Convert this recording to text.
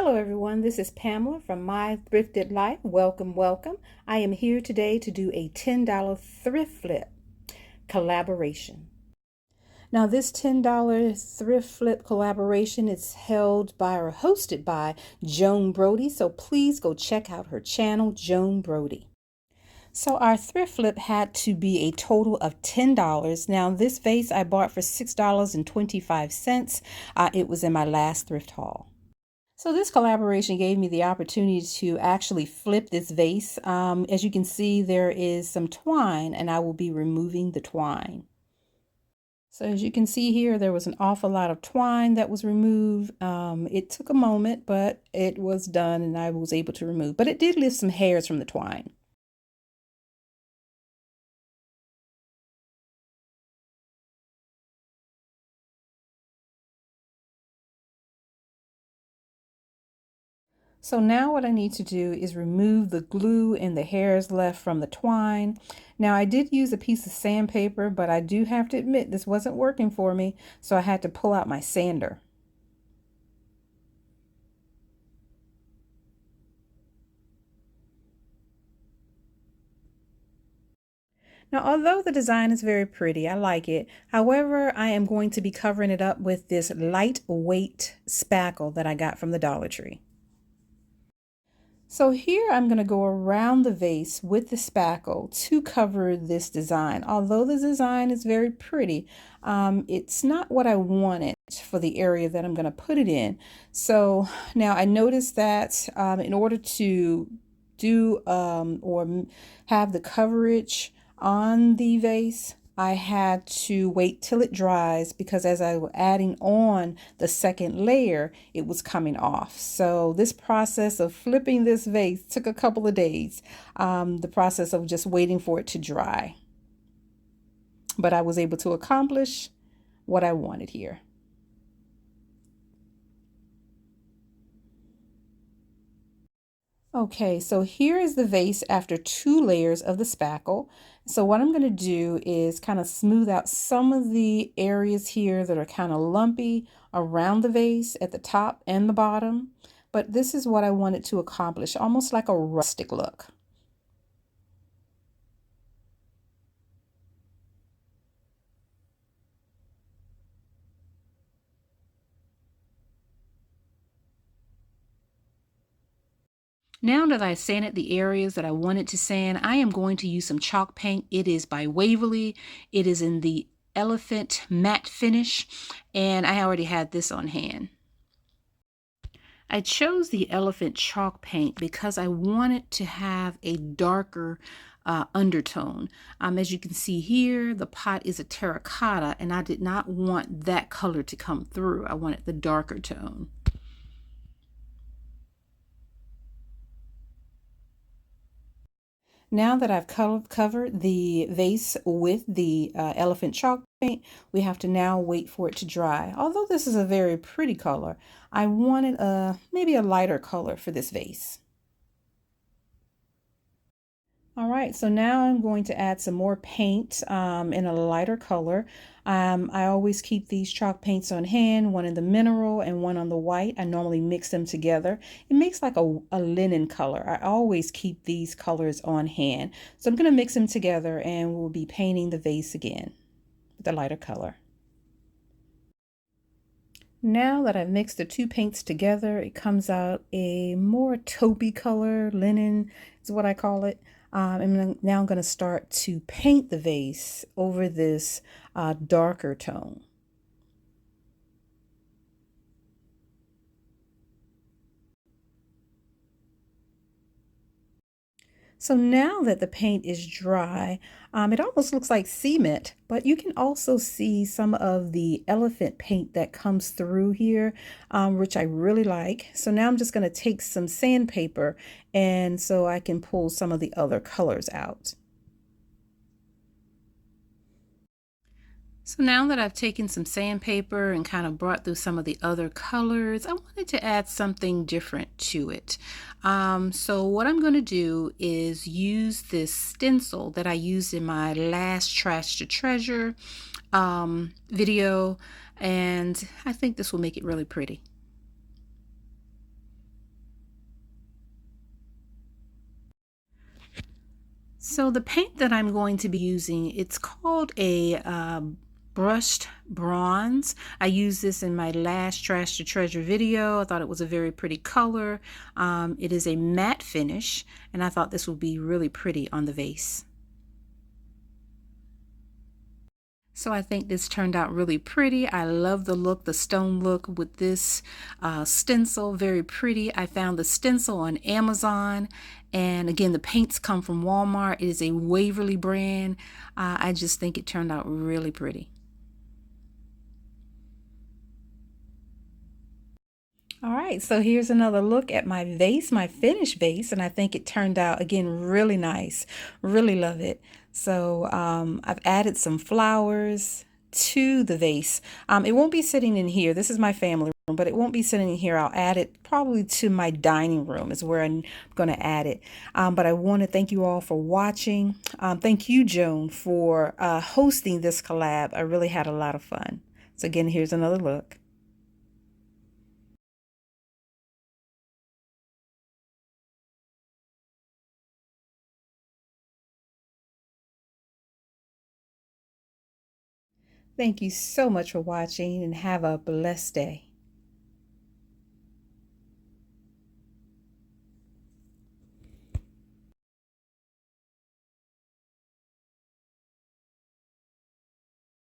Hello everyone, this is Pamela from My Thrifted Life. Welcome, welcome. I am here today to do a $10 thrift flip collaboration. Now this $10 thrift flip collaboration is held by or hosted by Joan Brodie, so please go check out her channel, Joan Brodie. So our thrift flip had to be a total of $10. Now this vase I bought for $6.25. It was in my last thrift haul. So this collaboration gave me the opportunity to actually flip this vase. As you can see, there is some twine and I will be removing the twine. So as you can see here, there was an awful lot of twine that was removed. It took a moment, but it was done and I was able to remove. But it did leave some hairs from the twine. So now what I need to do is remove the glue and the hairs left from the twine. Now I did use a piece of sandpaper, but I do have to admit this wasn't working for me, so I had to pull out my sander. Now, although the design is very pretty, I like it. However, I am going to be covering it up with this lightweight spackle that I got from the Dollar Tree. So here I'm going to go around the vase with the spackle to cover this design. Although the design is very pretty, it's not what I wanted for the area that I'm going to put it in. So now I noticed that in order to do or have the coverage on the vase, I had to wait till it dries because as I was adding on the second layer, it was coming off. So this process of flipping this vase took a couple of days, the process of just waiting for it to dry. But I was able to accomplish what I wanted here. Okay, so here is the vase after 2 layers of the spackle. So what I'm going to do is kind of smooth out some of the areas here that are kind of lumpy around the vase at the top and the bottom. But this is what I wanted to accomplish, almost like a rustic look. Now that I sanded the areas that I wanted to sand, I am going to use some chalk paint. It is by Waverly. It is in the Elephant Matte Finish, and I already had this on hand. I chose the elephant chalk paint because I wanted to have a darker undertone. As you can see here, the pot is a terracotta, and I did not want that color to come through. I wanted the darker tone. Now that I've covered the vase with the elephant chalk paint, we have to now wait for it to dry. Although this is a very pretty color, I wanted maybe a lighter color for this vase. All right, so now I'm going to add some more paint in a lighter color. I always keep these chalk paints on hand, one in the mineral and one on the white. I normally mix them together. It makes like a linen color. I always keep these colors on hand. So I'm going to mix them together and we'll be painting the vase again with a lighter color. Now that I've mixed the two paints together, it comes out a more taupey color. Linen is what I call it. And now I'm going to start to paint the vase over this darker tone. So now that the paint is dry, it almost looks like cement, but you can also see some of the elephant paint that comes through here, which I really like. So now I'm just going to take some sandpaper and so I can pull some of the other colors out. So now that I've taken some sandpaper and kind of brought through some of the other colors, I wanted to add something different to it. So what I'm going to do is use this stencil that I used in my last Trash to Treasure video, and I think this will make it really pretty. So the paint that I'm going to be using, it's called a brushed bronze. I used this in my last Trash to Treasure video. I thought it was a very pretty color. It is a matte finish, and I thought this would be really pretty on the vase. So I think this turned out really pretty. I love the look, the stone look with this stencil, very pretty. I found the stencil on Amazon, and again, the paints come from Walmart. It is a Waverly brand. I just think it turned out really pretty. All right, so here's another look at my vase, my finished vase, and I think it turned out, again, really nice. Really love it. So I've added some flowers to the vase. It won't be sitting in here. This is my family room, but it won't be sitting in here. I'll add it probably to my dining room is where I'm going to add it. But I want to thank you all for watching. Thank you, Joan, for hosting this collab. I really had a lot of fun. So again, here's another look. Thank you so much for watching and have a blessed day.